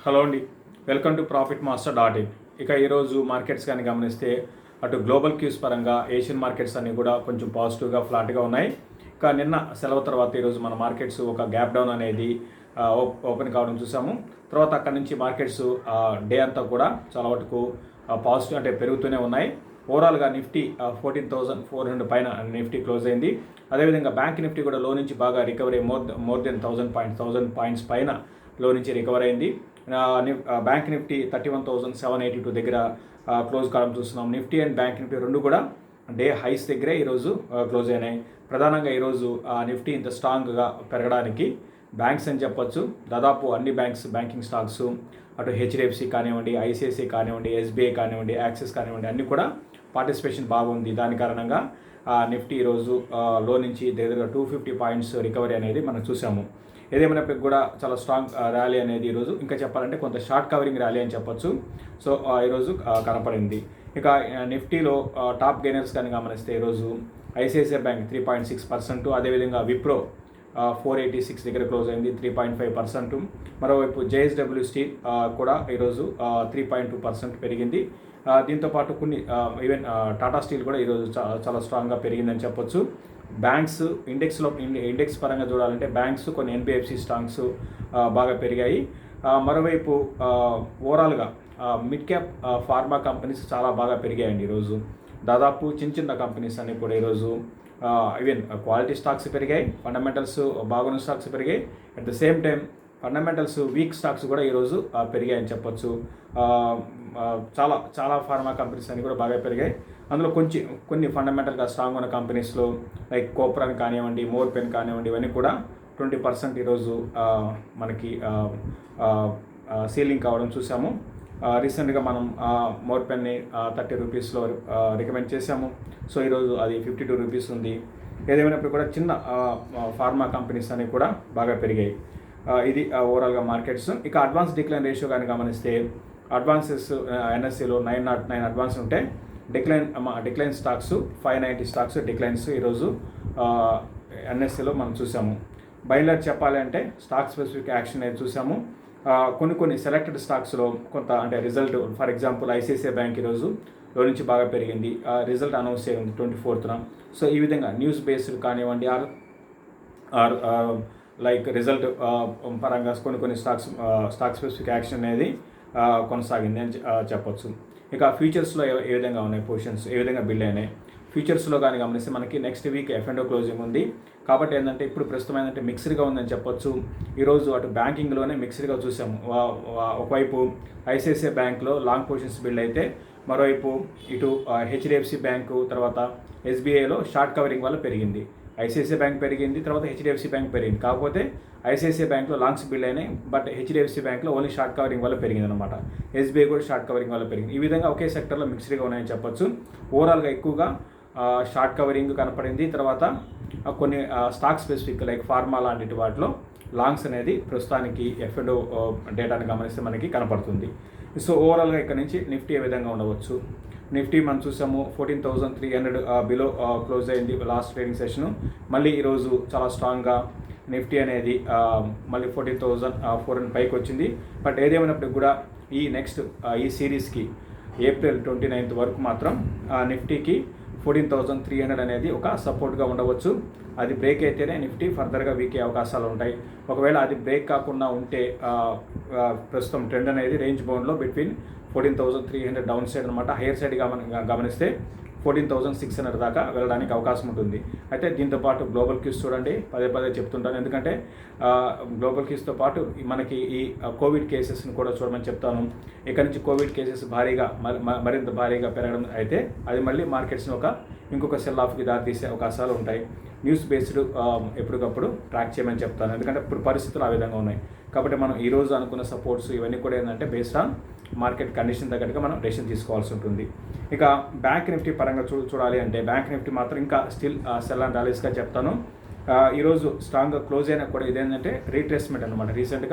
Hello అండి, welcome to profitmaster.in. ఇక ఈరోజు మార్కెట్స్ కానీ గమనిస్తే అటు గ్లోబల్ క్యూస్ పరంగా ఏషియన్ మార్కెట్స్ అన్నీ కూడా కొంచెం పాజిటివ్గా ఫ్లాట్గా ఉన్నాయి. ఇక నిన్న సెలవు తర్వాత ఈరోజు మన మార్కెట్స్ ఒక గ్యాప్ డౌన్ అనేది ఓపెన్ కావడం చూసాము. తర్వాత అక్కడి నుంచి మార్కెట్స్ డే అంతా కూడా చాలా వరకు పాజిటివ్ అంటే పెరుగుతూనే ఉన్నాయి. ఓవరాల్గా నిఫ్టీ 14,400 పైన నిఫ్టీ క్లోజ్ అయింది. అదేవిధంగా బ్యాంక్ నిఫ్టీ కూడా లో నుంచి బాగా రికవరీ మోర్ దెన్ 1,000 పాయింట్స్ పైన లో నుంచి రికవర్ అయింది. బ్యాంక్ నిఫ్టీ 31,782 దగ్గర క్లోజ్ కావడం చూస్తున్నాం. నిఫ్టీ అండ్ బ్యాంక్ నిఫ్టీ రెండు కూడా డే హైస్ దగ్గరే ఈరోజు క్లోజ్ అయినాయి. ప్రధానంగా ఈరోజు నిఫ్టీ ఇంత స్ట్రాంగ్గా పెరగడానికి బ్యాంక్స్ అని చెప్పొచ్చు. దాదాపు అన్ని బ్యాంకింగ్ స్టాక్స్ అటు హెచ్డిఎఫ్సి కానివ్వండి, ఐసిఐసిఐ కానివ్వండి, ఎస్బీఐ కానివ్వండి, యాక్సిస్ కానివ్వండి అన్నీ కూడా పార్టిసిపేషన్ బాగుంది. దాని కారణంగా నిఫ్టీ ఈరోజు లో నుంచి దగ్గర 250 పాయింట్స్ రికవరీ అనేది మనం చూసాము. ఏదేమైనప్పటికీ కూడా చాలా స్ట్రాంగ్ ర్యాలీ అనేది ఈరోజు, ఇంకా చెప్పాలంటే కొంత షార్ట్ కవరింగ్ ర్యాలీ అని చెప్పొచ్చు. సో ఈరోజు కనపడింది. ఇక నిఫ్టీలో టాప్ గెయినర్స్ కానీ గమనిస్తే ఈరోజు ఐసిఐసిఐ బ్యాంక్ 3.6%, అదేవిధంగా విప్రో 486 దగ్గర క్లోజ్ అయింది 3.5%. మరోవైపు జేఎస్డబ్ల్యూ స్టీల్ కూడా ఈరోజు 3.2% పెరిగింది. దీంతోపాటు కొన్ని ఈవెన్ టాటా స్టీల్ కూడా ఈరోజు చాలా స్ట్రాంగ్గా పెరిగిందని చెప్పొచ్చు. బ్యాంక్స్ ఇండెక్స్ పరంగా చూడాలంటే బ్యాంక్స్ కొన్ని ఎన్బిఎఫ్సి స్టాక్స్ బాగా పెరిగాయి. మరోవైపు ఓవరాల్గా మిడ్ క్యాప్ ఫార్మా కంపెనీస్ చాలా బాగా పెరిగాయండి ఈరోజు. దాదాపు చిన్న కంపెనీస్ అన్నీ కూడా ఈరోజు ఈవెన్ క్వాలిటీ స్టాక్స్ పెరిగాయి, ఫండమెంటల్స్ బాగున్న స్టాక్స్ పెరిగాయి. At the same time fundamentals week stocks కూడా ఈరోజు పెరిగాయని చెప్పొచ్చు. చాలా ఫార్మా కంపెనీస్ అన్నీ కూడా బాగా పెరిగాయి. అందులో కొన్ని ఫండమెంటల్గా స్ట్రాంగ్ ఉన్న కంపెనీస్లో లైక్ కోప్రాన్ కానివ్వండి, మోర్పెన్ కానివ్వండి, ఇవన్నీ కూడా 20% ఈరోజు మనకి సీలింగ్ కావడం చూసాము. రీసెంట్గా మనం మోర్పెన్ని 30 రూపీస్లో రికమెండ్ చేసాము. సో ఈరోజు అది 52 రూపీస్ ఉంది. ఏదేమైనప్పుడు కూడా చిన్న ఫార్మా కంపెనీస్ అన్నీ కూడా బాగా పెరిగాయి. ఇది ఓవరాల్గా మార్కెట్స్. ఇక అడ్వాన్స్ డిక్లైన్ రేషియో కానీ గమనిస్తే అడ్వాన్సెస్ ఎన్ఎస్సిలో 909 అడ్వాన్స్ ఉంటే డిక్లైన్ స్టాక్స్ 590 స్టాక్స్ డిక్లైన్స్ ఈరోజు ఎన్ఎస్సిలో మనం చూసాము. బైలర్ చెప్పాలి అంటే స్టాక్ స్పెసిఫిక్ యాక్షన్ అనేది చూసాము. కొన్ని సెలెక్టెడ్ స్టాక్స్లో కొంత అంటే result, for example ICICI bank ఈరోజు లో నుంచి బాగా పెరిగింది. రిజల్ట్ అనౌన్స్ అయ్యింది 24th. సో ఈ విధంగా న్యూస్ బేస్డ్ కానివ్వండి ఆర్ లైక్ రిజల్ట్ పరంగా కొన్ని స్టాక్ స్పెసిఫిక్ యాక్షన్ అనేది కొనసాగింది అని చెప్పొచ్చు. ఇక ఫ్యూచర్స్లో ఏ విధంగా ఉన్నాయి పొజిషన్స్, ఏ విధంగా బిల్డ్ అయినాయి. ఫ్యూచర్స్లో కానీ గమనిస్తే మనకి నెక్స్ట్ వీక్ F&O క్లోజింగ్ ఉంది. కాబట్టి ఏంటంటే ఇప్పుడు ప్రస్తుతం ఏంటంటే మిక్స్డ్గా ఉందని చెప్పొచ్చు. ఈరోజు అటు బ్యాంకింగ్లోనే మిక్స్డ్గా చూసాము. ఒకవైపు ఐసిఐసిఐ బ్యాంక్లో లాంగ్ పొజిషన్స్ బిల్డ్ అయితే, మరోవైపు ఇటు హెచ్డిఎఫ్సి బ్యాంకు తర్వాత ఎస్బీఐలో షార్ట్ కవరింగ్ వల్ల పెరిగింది. ఐసిఐసిఐ బ్యాంక్ పెరిగింది, తర్వాత హెచ్డిఎఫ్సి బ్యాంక్ పెరిగింది. కాకపోతే ఐసిఐసిఐ బ్యాంక్లో లాంగ్స్ బిల్డ్ అయినాయి, బట్ హెచ్డిఎఫ్సి బ్యాంక్లో ఓన్లీ షార్ట్ కవరింగ్ వల్ల పెరిగింది అనమాట. ఎస్బీఐ కూడా షార్ట్ కవరింగ్ వల్ల పెరిగింది. ఈ విధంగా ఒకే సెక్టర్లో మిక్స్డ్గా ఉన్నాయని చెప్పొచ్చు. ఓవరాల్గా ఎక్కువగా షార్ట్ కవరింగ్ కనపడింది. తర్వాత కొన్ని స్టాక్ స్పెసిఫిక్ లైక్ ఫార్మా లాంటి వాటిలో లాంగ్స్ అనేది ప్రస్తుతానికి F&O డేటాను గమనిస్తే మనకి కనపడుతుంది. సో ఓవరాల్గా ఇక్కడ నుంచి నిఫ్టీ ఏ విధంగా ఉండవచ్చు. నిఫ్టీ మనం చూసాము 14,300 బిలో క్లోజ్ అయింది లాస్ట్ ట్రేడింగ్ సెషన్. మళ్ళీ ఈరోజు చాలా స్ట్రాంగ్గా నిఫ్టీ అనేది మళ్ళీ 14,400 పైకి వచ్చింది. బట్ ఏదేమైనప్పటికి కూడా ఈ సిరీస్కి April 29th వరకు మాత్రం నిఫ్టీకి 14,300 అనేది ఒక సపోర్ట్గా ఉండవచ్చు. అది బ్రేక్ అయితేనే నిఫ్టీ ఫర్దర్గా వీక్ అయ్యే అవకాశాలు ఉంటాయి. ఒకవేళ అది బ్రేక్ కాకుండా ఉంటే ప్రస్తుతం ట్రెండ్ అనేది రేంజ్ బౌండ్లో బిట్వీన్ 14,300 డౌన్ సైడ్ అనమాట. హైయర్ సైడ్గా గమనిస్తే 14,600 దాకా వెళ్ళడానికి అవకాశం ఉంటుంది. అయితే దీంతోపాటు గ్లోబల్ క్యూస్ చూడండి, పదే చెప్తుంటాను. ఎందుకంటే గ్లోబల్ క్యూస్తో పాటు మనకి ఈ కోవిడ్ కేసెస్ని కూడా చూడమని చెప్తాను. ఇక్కడ నుంచి కోవిడ్ కేసెస్ మరింత భారీగా పెరగడం అయితే అది మళ్ళీ మార్కెట్స్ని ఇంకొక సెల్ ఆఫ్కి దారితీసే అవకాశాలు ఉంటాయి. న్యూస్ బేస్డ్ ఎప్పటికప్పుడు ట్రాక్ చేయమని చెప్తాను. ఎందుకంటే ఇప్పుడు పరిస్థితులు ఆ విధంగా ఉన్నాయి. కాబట్టి మనం ఈరోజు అనుకున్న సపోర్ట్స్ ఇవన్నీ కూడా ఏంటంటే బేస్డ్ ఆన్ మార్కెట్ కండిషన్ తగ్గట్టుగా మనం డెసిషన్ తీసుకోవాల్సి ఉంటుంది. ఇక బ్యాంక్ నిఫ్టీ పరంగా చూడాలి అంటే బ్యాంక్ నిఫ్టీ మాత్రం ఇంకా స్టిల్ సెల్ అండ్ ర్యాలీస్గా చెప్తాను. ఈరోజు స్ట్రాంగ్గా క్లోజ్ అయినా కూడా ఇదేంటంటే రీట్రేస్మెంట్ అనమాట. రీసెంట్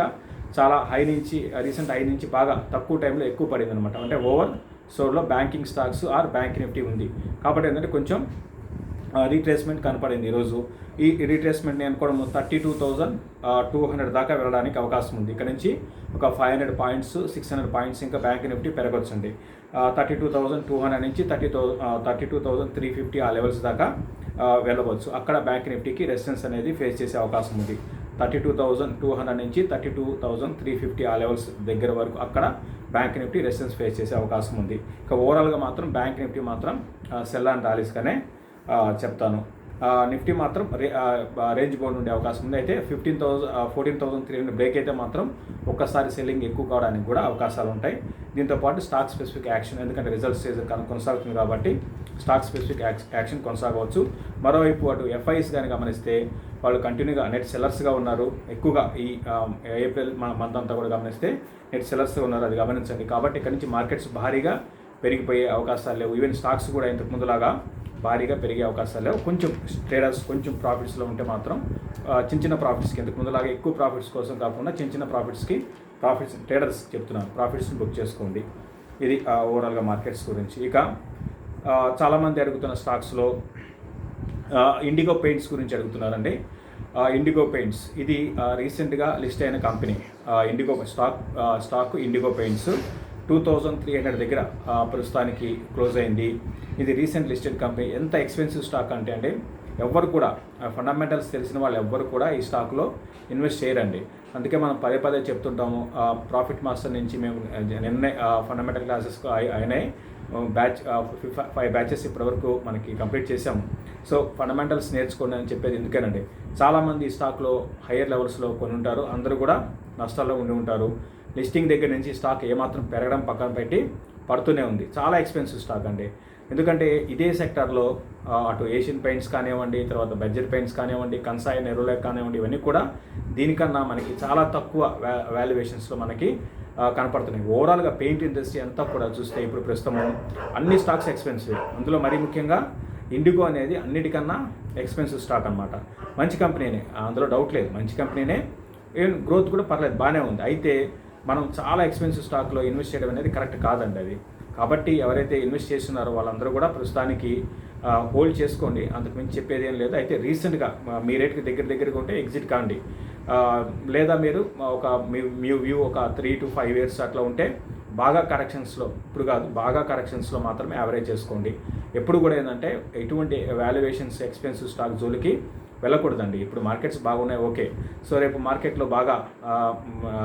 హై నుంచి బాగా తక్కువ టైంలో ఎక్కువ పడింది అనమాట. అంటే ఓవర్ సోర్లో banking stocks or bank Nifty ఉంది. కాబట్టి ఏంటంటే కొంచెం రీట్రేస్మెంట్ కనపడింది ఈరోజు. ఈ రీట్రేస్మెంట్ నేను కూడా 32,200 దాకా వెళ్ళడానికి అవకాశం ఉంది. ఇక్కడ నుంచి ఒక 500 పాయింట్స్ 600 పాయింట్స్ ఇంకా బ్యాంక్ నిఫ్టీ పెరగొచ్చండి. 32,200 నుంచి 32,350 ఆ లెవెల్స్ దాకా వెళ్ళవచ్చు. అక్కడ బ్యాంక్ నిఫ్టీకి రెసిస్టెన్స్ అనేది ఫేస్ చేసే అవకాశం ఉంది. 32,200 నుంచి 32,350 ఆ లెవెల్స్ దగ్గర వరకు అక్కడ బ్యాంక్ నిఫ్టీ రెసిస్టెన్స్ ఫేస్ చేసే అవకాశం ఉంది. ఇక ఓవరాల్గా మాత్రం బ్యాంక్ నిఫ్టీ మాత్రం సెల్ అండ్ ర్యాలీస్గానే చెప్తాను. నిఫ్టీ మాత్రం రేంజ్ బౌండ్ ఉండే అవకాశం ఉంది. అయితే 14,300 బ్రేక్ అయితే మాత్రం ఒక్కసారి సెల్లింగ్ ఎక్కువ కావడానికి కూడా అవకాశాలు ఉంటాయి. దీంతోపాటు స్టాక్ స్పెసిఫిక్ యాక్షన్, ఎందుకంటే రిజల్ట్ స్టేజ్ కొనసాగుతుంది కాబట్టి స్టాక్ స్పెసిఫిక్ యాక్షన్ కొనసాగవచ్చు. మరోవైపు అటు ఎఫ్ఐస్ కానీ గమనిస్తే వాళ్ళు కంటిన్యూగా నెట్ సెల్లర్స్గా ఉన్నారు. ఎక్కువగా ఈ ఏప్రిల్ మంత్ అంతా కూడా గమనిస్తే నెట్ సెల్లర్స్గా ఉన్నారు, అది గమనించండి. కాబట్టి ఇక్కడ నుంచి మార్కెట్స్ భారీగా పెరిగిపోయే అవకాశాలు లేవు. ఈవెన్ స్టాక్స్ కూడా ఇంతకు ముందులాగా భారీగా పెరిగే అవకాశాలు లేవు. కొంచెం ట్రేడర్స్ కొంచెం ప్రాఫిట్స్లో ఉంటే మాత్రం చిన్న ప్రాఫిట్స్కి, ఇంతకు ముందులాగా ఎక్కువ ప్రాఫిట్స్ కోసం కాకుండా చిన్న ప్రాఫిట్స్కి ట్రేడర్స్ చెప్తున్నాను, ప్రాఫిట్స్ని బుక్ చేసుకోండి. ఇది ఓవరాల్గా మార్కెట్స్ గురించి. ఇక చాలామంది అడుగుతున్న స్టాక్స్లో ఇండిగో పెయింట్స్ గురించి అడుగుతున్నారండి. ఇండిగో పెయింట్స్ ఇది రీసెంట్గా లిస్ట్ అయిన company. IndiGo stock IndiGo paints 2,300 దగ్గర ప్రస్తుతానికి క్లోజ్ అయింది. ఇది రీసెంట్ లిస్టెడ్ కంపెనీ. ఎంత ఎక్స్పెన్సివ్ స్టాక్ అంటే అండి, ఎవ్వరు కూడా ఫండమెంటల్స్ తెలిసిన వాళ్ళు ఎవ్వరు కూడా ఈ స్టాక్లో ఇన్వెస్ట్ చేయరండి. అందుకే మనం పదే చెప్తుంటాము. ప్రాఫిట్ మాస్టర్ నుంచి మేము నిన్నే ఫండమెంటల్ క్లాసెస్ అయినాయి. 5 బ్యాచెస్ ఇప్పటివరకు మనకి కంప్లీట్ చేసాము. సో ఫండమెంటల్స్ నేర్చుకోండి అని చెప్పేది ఎందుకేనండి, చాలామంది ఈ స్టాక్లో హయ్యర్ లెవెల్స్లో కొని ఉంటారు, అందరూ కూడా నష్టాల్లో ఉండి ఉంటారు. లిస్టింగ్ దగ్గర నుంచి స్టాక్ ఏమాత్రం పెరగడం పక్కన పెట్టి పడుతూనే ఉంది. చాలా ఎక్స్పెన్సివ్ స్టాక్ అండి. ఎందుకంటే ఇదే సెక్టార్లో అటు ఏషియన్ పెయింట్స్ కానివ్వండి, తర్వాత బడ్జెట్ పెయింట్స్ కానివ్వండి, కన్సాయ్ నెరోలాక్ కానివ్వండి, ఇవన్నీ కూడా దీనికన్నా మనకి చాలా తక్కువ వాల్యుయేషన్స్లో మనకి కనపడుతున్నాయి. ఓవరాల్గా పెయింట్ ఇండస్ట్రీ అంతా కూడా చూస్తే ఇప్పుడు ప్రస్తుతం అన్ని స్టాక్స్ ఎక్స్పెన్సివ్. అందులో మరీ ముఖ్యంగా ఇండిగో అనేది అన్నిటికన్నా ఎక్స్పెన్సివ్ స్టాక్ అనమాట. మంచి కంపెనీనే, అందులో డౌట్ లేదు, మంచి కంపెనీనే. ఈవెన్ గ్రోత్ కూడా పర్లేదు, బాగానే ఉంది. అయితే మనం చాలా ఎక్స్పెన్సివ్ స్టాక్లో ఇన్వెస్ట్ చేయడం అనేది కరెక్ట్ కాదండి అది. కాబట్టి ఎవరైతే ఇన్వెస్ట్ చేస్తున్నారో వాళ్ళందరూ కూడా ప్రస్తుతానికి హోల్డ్ చేసుకోండి, అంతకుమించి చెప్పేది ఏం లేదు. అయితే రీసెంట్గా మీ రేట్కి దగ్గరగా ఉంటే ఎగ్జిట్ కాండి, లేదా మీరు మీ వ్యూ ఒక 3 to 5 years అట్లా ఉంటే బాగా కరెక్షన్స్లో, ఇప్పుడు కాదు బాగా కరెక్షన్స్లో మాత్రమే యావరేజ్ చేసుకోండి. ఎప్పుడు కూడా ఏంటంటే ఎటువంటి వాల్యుయేషన్స్ ఎక్స్పెన్సివ్ స్టాక్ జోలికి వెళ్ళకూడదండి. ఇప్పుడు మార్కెట్స్ బాగున్నాయి, ఓకే. సో రేపు మార్కెట్లో బాగా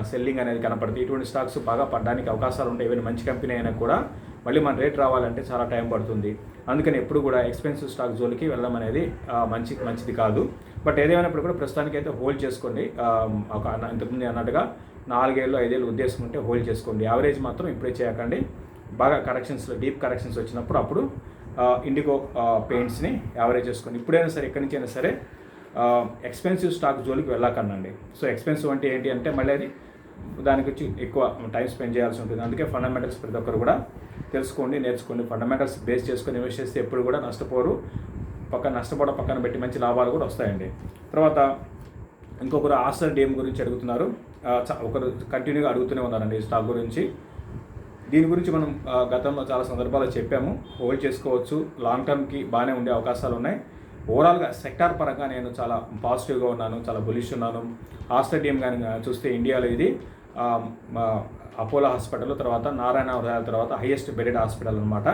సెల్లింగ్ అనేది కనపడుతుంది. ఇటువంటి స్టాక్స్ బాగా పడడానికి అవకాశాలు ఉంటాయి. ఈవెన్ మంచి కంపెనీ అయినా కూడా మళ్ళీ మన రేట్ రావాలంటే చాలా టైం పడుతుంది. అందుకని ఎప్పుడు కూడా ఎక్స్పెన్సివ్ స్టాక్ జోలికి వెళ్ళడం అనేది మంచిది కాదు. బట్ ఏదేమైనప్పుడు కూడా ప్రస్తుతానికైతే హోల్డ్ చేసుకోండి. ఒక ఇంతకుముందు అన్నట్టుగా 4 ఏళ్ళు 5 ఏళ్ళు ఉద్దేశం ఉంటే హోల్డ్ చేసుకోండి. యావరేజ్ మాత్రం ఇప్పుడే చేయకండి. బాగా కరెక్షన్స్లో డీప్ కరెక్షన్స్ వచ్చినప్పుడు అప్పుడు ఇండిగో పెయింట్స్ని యావరేజ్ చేసుకోండి. ఇప్పుడైనా సరే ఎక్కడి నుంచి అయినా సరే ఎక్స్పెన్సివ్ స్టాక్ జోలికి వెళ్ళకండి. సో ఎక్స్పెన్సివ్ అంటే ఏంటి అంటే మళ్ళీ అది దాని గురించి ఎక్కువ టైం స్పెండ్ చేయాల్సి ఉంటుంది. అందుకే ఫండమెంటల్స్ ప్రతి ఒక్కరు కూడా తెలుసుకోండి, నేర్చుకోండి. ఫండమెంటల్స్ బేస్ చేసుకొని ఇన్వెస్ట్ చేస్తే ఎప్పుడు కూడా నష్టపోరు. పక్కన పెట్టి మంచి లాభాలు కూడా వస్తాయండి. తర్వాత ఇంకొకరు ఆస్టర్ డిఎం గురించి అడుగుతున్నారు. ఒకరు కంటిన్యూగా అడుగుతూనే ఉన్నారండి ఈ స్టాక్ గురించి. దీని గురించి మనం గతంలో చాలా సందర్భాల్లో చెప్పాము. హోల్డ్ చేసుకోవచ్చు, లాంగ్ టర్మ్కి బాగానే ఉండే అవకాశాలు ఉన్నాయి. ఓవరాల్గా సెక్టార్ పరంగా నేను చాలా పాజిటివ్గా ఉన్నాను, చాలా బులిష్ ఉన్నాను. ఆస్టర్ డిఎం కానీ చూస్తే ఇండియాలో ఇది అపోలో హాస్పిటల్, తర్వాత నారాయణ హృదయాల తర్వాత హైయెస్ట్ బెడెడ్ హాస్పిటల్ అనమాట.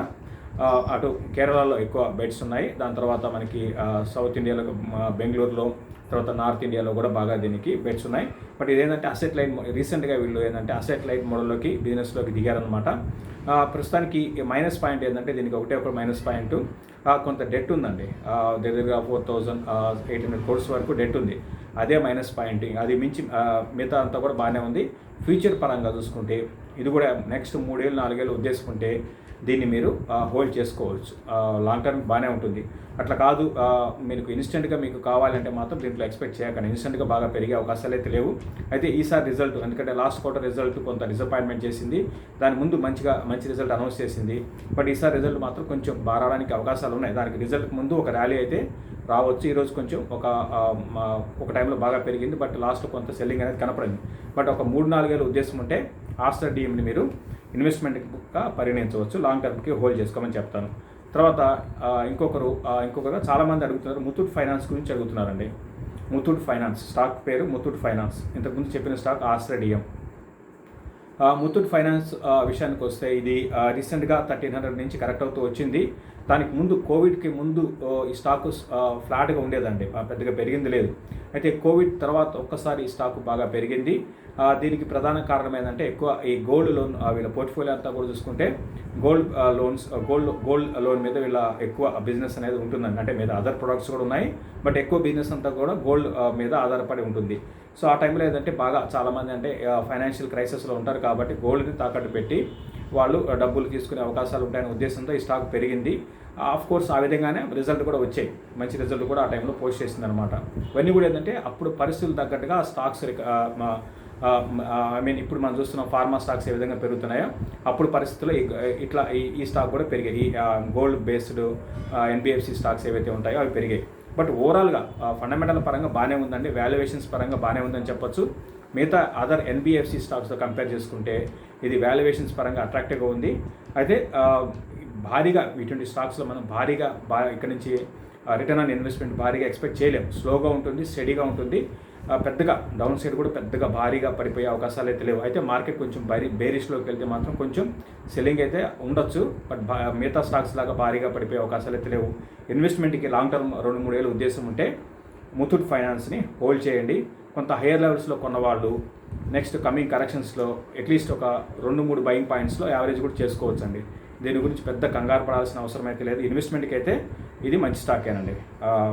అటు కేరళలో ఎక్కువ బెడ్స్ ఉన్నాయి. దాని తర్వాత మనకి సౌత్ ఇండియాలో బెంగళూరులో, తర్వాత నార్త్ ఇండియాలో కూడా బాగా దీనికి బెడ్స్ ఉన్నాయి. బట్ ఇదేంటంటే అసెట్ లైట్, రీసెంట్గా వీళ్ళు ఏంటంటే అసెట్ లైట్ మోడల్లోకి బిజినెస్లోకి దిగారనమాట. ప్రస్తుతానికి మైనస్ పాయింట్ ఏంటంటే దీనికి ఒక మైనస్ పాయింట్, కొంత డెట్ ఉందండి. దగ్గరగా 4,800 crores వరకు డెట్ ఉంది. అదే మైనస్ పాయింట్. అది మించి మిగతా అంతా కూడా బాగానే ఉంది. ఫ్యూచర్ పరంగా చూసుకుంటే ఇది కూడా నెక్స్ట్ 3 ఏళ్ళు 4 ఏళ్ళు ఉద్దేశించుకుంటే దీన్ని మీరు హోల్డ్ చేసుకోవచ్చు. లాంగ్ టర్మ్ బాగానే ఉంటుంది. అట్లా కాదు మీకు ఇన్స్టెంట్గా మీకు కావాలంటే మాత్రం దీంట్లో ఎక్స్పెక్ట్ చేయకండి. ఇన్స్టెంట్గా బాగా పెరిగే అవకాశాలు అయితే లేవు. అయితే ఈసారి రిజల్ట్, ఎందుకంటే లాస్ట్ క్వార్టర్ రిజల్ట్ కొంత డిసప్పాయింట్మెంట్ చేసింది. దాని ముందు మంచి రిజల్ట్ అనౌన్స్ చేసింది. బట్ ఈసారి రిజల్ట్ మాత్రం కొంచెం బారాడానికి అవకాశాలు ఉన్నాయి. దానికి రిజల్ట్ ముందు ఒక ర్యాలీ అయితే రావచ్చు. ఈరోజు కొంచెం ఒక టైంలో బాగా పెరిగింది. బట్ లాస్ట్ కొంత సెల్లింగ్ అనేది కనపడింది. బట్ ఒక 3-4 ఏళ్ళ ఉద్దేశం ఉంటే ఆస్టర్ డిఎంని మీరు ఇన్వెస్ట్మెంట్గా పరిగణించవచ్చు. లాంగ్ టర్మ్కి హోల్డ్ చేసుకోమని చెప్తాను. తర్వాత ఇంకొకరు చాలామంది అడుగుతున్నారు, ముత్తూట్ ఫైనాన్స్ గురించి అడుగుతున్నారండి. ముత్తూట్ ఫైనాన్స్ స్టాక్ పేరు ముత్తూట్ ఫైనాన్స్. ఇంతకుముందు చెప్పిన స్టాక్ ఆస్ట్రేడియం. ముత్తూట్ ఫైనాన్స్ విషయానికి వస్తే ఇది రీసెంట్గా 1300 నుంచి కరెక్ట్ అవుతూ వచ్చింది. దానికి ముందు కోవిడ్కి ముందు ఈ స్టాకు ఫ్లాట్గా ఉండేదండి, పెద్దగా పెరిగింది లేదు. అయితే కోవిడ్ తర్వాత ఒక్కసారి ఈ స్టాకు బాగా పెరిగింది. దీనికి ప్రధాన కారణం ఏంటంటే ఎక్కువ ఈ గోల్డ్ లోన్, వీళ్ళ పోర్ట్ఫోలియో అంతా కూడా చూసుకుంటే గోల్డ్ లోన్ మీద వీళ్ళ ఎక్కువ బిజినెస్ అనేది ఉంటుందండి. అంటే మీద అదర్ ప్రొడక్ట్స్ కూడా ఉన్నాయి, బట్ ఎక్కువ బిజినెస్ అంతా కూడా గోల్డ్ మీద ఆధారపడి ఉంటుంది. సో ఆ టైంలో ఏంటంటే బాగా చాలామంది అంటే ఫైనాన్షియల్ క్రైసిస్లో ఉంటారు కాబట్టి గోల్డ్ని తాకట్టు పెట్టి వాళ్ళు డబ్బులు తీసుకునే అవకాశాలు ఉంటాయనే ఉద్దేశంతో ఈ స్టాక్ పెరిగింది. ఆఫ్ కోర్స్ ఆ విధంగానే రిజల్ట్ కూడా వచ్చాయి, మంచి రిజల్ట్ కూడా ఆ టైంలో పోస్ట్ చేసింది అనమాట. ఇవన్నీ కూడా ఏంటంటే అప్పుడు పరిస్థితులు తగ్గట్టుగా స్టాక్స్ ఇప్పుడు మనం చూస్తున్నాం ఫార్మా స్టాక్స్ ఏ విధంగా పెరుగుతున్నాయో అప్పుడు పరిస్థితుల్లో ఇట్లా ఈ స్టాక్ కూడా పెరిగాయి. ఈ గోల్డ్ బేస్డ్ ఎన్బిఎఫ్సి స్టాక్స్ ఏవైతే ఉంటాయో అవి పెరిగాయి. బట్ ఓవరాల్గా ఫండమెంటల్ పరంగా బాగానే ఉందండి, వాల్యుయేషన్స్ పరంగా బాగానే ఉందని చెప్పొచ్చు. మిగతా అదర్ ఎన్బిఎఫ్సి స్టాక్స్తో కంపేర్ చేసుకుంటే ఇది వాల్యుయేషన్స్ పరంగా అట్రాక్టివ్గా ఉంది. అయితే భారీగా ఇటువంటి స్టాక్స్లో మనం భారీగా ఇక్కడ నుంచి రిటర్న్ ఆన్ ఇన్వెస్ట్మెంట్ భారీగా ఎక్స్పెక్ట్ చేయలేము. స్లోగా ఉంటుంది, స్టడీగా ఉంటుంది. పెద్దగా డౌన్ సైడ్ కూడా పెద్దగా భారీగా పడిపోయే అవకాశాలు అయితే లేవు. అయితే మార్కెట్ కొంచెం బేరిష్లోకి వెళ్తే మాత్రం కొంచెం సెల్లింగ్ అయితే ఉండొచ్చు, బట్ మిగతా స్టాక్స్ లాగా భారీగా పడిపోయే అవకాశాలు అయితే లేవు. ఇన్వెస్ట్మెంట్కి లాంగ్ టర్మ్ 2-3 ఏళ్ళ ఉద్దేశం ఉంటే ముత్తూట్ ఫైనాన్స్ని హోల్డ్ చేయండి. కొంత హైయర్ లెవెల్స్లో కొన్నవాళ్ళు నెక్స్ట్ కమింగ్ కరెక్షన్స్లో అట్లీస్ట్ ఒక 2-3 బయింగ్ పాయింట్స్లో యావరేజ్ కూడా చేసుకోవచ్చండి. దీని గురించి పెద్ద కంగారు పడాల్సిన అవసరం అయితే లేదు. ఇన్వెస్ట్మెంట్కి అయితే ఇది మంచి స్టాకేనండి.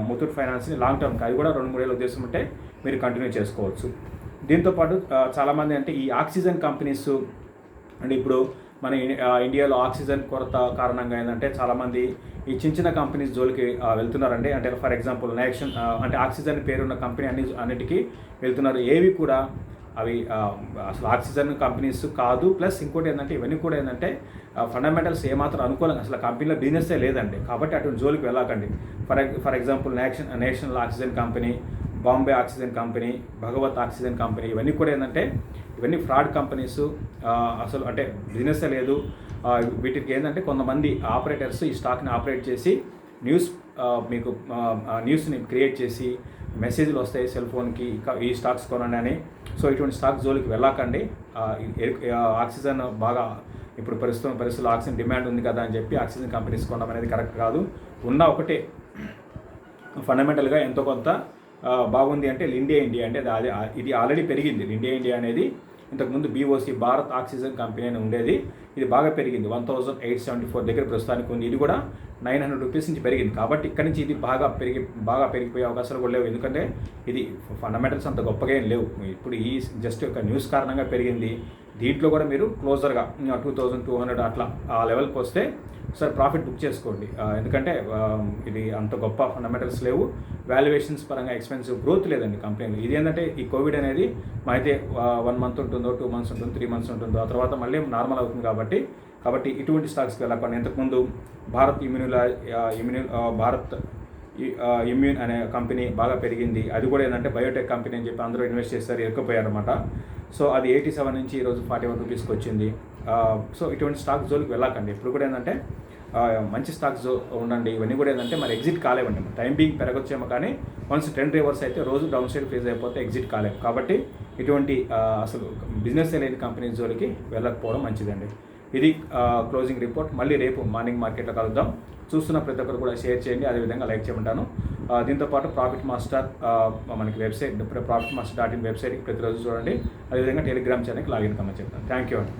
ముత్తూట్ ఫైనాన్స్ని లాంగ్ టర్మ్కి అది కూడా 2-3 ఏళ్ళ ఉద్దేశం ఉంటే మీరు కంటిన్యూ చేసుకోవచ్చు. దీంతోపాటు చాలామంది అంటే ఈ ఆక్సిజన్ కంపెనీస్ అంటే ఇప్పుడు మన ఇండియాలో ఆక్సిజన్ కొరత కారణంగా ఏంటంటే చాలామంది ఈ చిన్న కంపెనీస్ జోలికి వెళ్తున్నారండి. అంటే ఫర్ ఎగ్జాంపుల్ నేషన్ అంటే ఆక్సిజన్ పేరున్న కంపెనీ అన్నిటికీ వెళ్తున్నారు. ఏవి కూడా అవి అసలు ఆక్సిజన్ కంపెనీస్ కాదు. ప్లస్ ఇంకోటి ఏంటంటే ఇవన్నీ కూడా ఏంటంటే ఫండమెంటల్స్ ఏమాత్రం అనుకూలంగా అసలు కంపెనీలో బిజినెస్సే లేదండి. కాబట్టి అటువంటి జోలికి వెళ్ళకండి. For example national oxygen company, Bombay oxygen company, Bhagavat oxygen company ఇవన్నీ కూడా ఏంటంటే ఇవన్నీ ఫ్రాడ్ కంపెనీస్. అసలు అంటే బిజినెస్సే లేదు. వీటికి ఏంటంటే కొంతమంది ఆపరేటర్స్ ఈ స్టాక్ని ఆపరేట్ చేసి మీకు న్యూస్ని క్రియేట్ చేసి మెసేజ్లు వస్తాయి సెల్ ఫోన్కి ఈ స్టాక్స్ కొనండి అని. సో ఇటువంటి స్టాక్స్ జోలికి వెళ్ళకండి. ఆక్సిజన్ బాగా ఇప్పుడు పరిస్థితుల్లో ఆక్సిజన్ డిమాండ్ ఉంది కదా అని చెప్పి ఆక్సిజన్ కంపెనీస్ కొనడం అనేది కరెక్ట్ కాదు. ఉన్న ఒకటే ఫండమెంటల్గా ఎంతో కొంత బాగుంది అంటే ఇండియా అంటే ఇది ఆల్రెడీ పెరిగింది. ఇండియా అనేది ఇంతకుముందు బీఓసి భారత్ ఆక్సిజన్ కంపెనీ అని ఉండేది. ఇది బాగా పెరిగింది, 1874 దగ్గర ప్రస్తుతానికి ఉంది. ఇది కూడా 900 రూపీస్ నుంచి పెరిగింది. కాబట్టి ఇక్కడ నుంచి ఇది బాగా పెరిగిపోయే అవకాశాలు కూడా లేవు. ఎందుకంటే ఇది ఫండమెంటల్స్ అంత గొప్పగా ఏం లేవు. ఇప్పుడు ఈ జస్ట్ ఒక న్యూస్ కారణంగా పెరిగింది. దీంట్లో కూడా మీరు క్లోజర్గా 2200 అట్లా ఆ లెవెల్కి వస్తే సార్ ప్రాఫిట్ బుక్ చేసుకోండి. ఎందుకంటే ఇది అంత గొప్ప ఫండమెంటల్స్ లేవు. వాల్యుయేషన్స్ పరంగా ఎక్స్పెన్సివ్ గ్రోత్ లేదండి కంపెనీలు. ఇది ఏంటంటే ఈ కోవిడ్ అనేది అయితే 1 మంత్ ఉంటుందో, 2 మంత్స్ ఉంటుందో, 3 మంత్స్ ఉంటుందో, ఆ తర్వాత మళ్ళీ నార్మల్ అవుతుంది. కాబట్టి ఇటువంటి స్టాక్స్కి వెళ్ళకండి. ఇంతకుముందు భారత్ ఇమ్యూన్ అనే కంపెనీ బాగా పెరిగింది. అది కూడా ఏంటంటే బయోటెక్ కంపెనీ అని చెప్పి అందరూ ఇన్వెస్ట్ చేస్తారు, ఎక్కిపోయారన్నమాట. సో అది 87 నుంచి ఈరోజు 41 రూపీస్కి వచ్చింది. సో ఇటువంటి స్టాక్స్ జోలికి వెళ్ళకండి. ఇప్పుడు కూడా ఏంటంటే మంచి స్టాక్స్ ఉండండి. ఇవన్నీ కూడా ఏంటంటే మరి ఎగ్జిట్ కాలేవండి. టైం బీయింగ్ పెరగొచ్చేమో కానీ వన్స్ ట్రెండ్ రివర్స్ అయితే రోజు డౌన్ సైడ్ ఫేజ్ అయిపోతే ఎగ్జిట్ కాలేవు. కాబట్టి ఇటువంటి అసలు బిజినెస్ లేని కంపెనీస్ జోలికి వెళ్ళకపోవడం మంచిదండి. ఇది క్లోజింగ్ రిపోర్ట్. మళ్ళీ రేపు మార్నింగ్ మార్కెట్లో కలుద్దాం. చూస్తున్న ప్రతి ఒక్కరు కూడా షేర్ చేయండి, అదేవిధంగా లైక్ చేయమంటాను. దీంతోపాటు ప్రాఫిట్ మాస్టర్ మనకి వెబ్సైట్ ప్రాఫిట్మాస్టర్.in వెబ్సైట్కి ప్రతిరోజు చూడండి. అదేవిధంగా టెలిగ్రామ్ ఛానల్కి లాగిన్ కమ్మని చెప్తాను. థ్యాంక్ యూ అండి.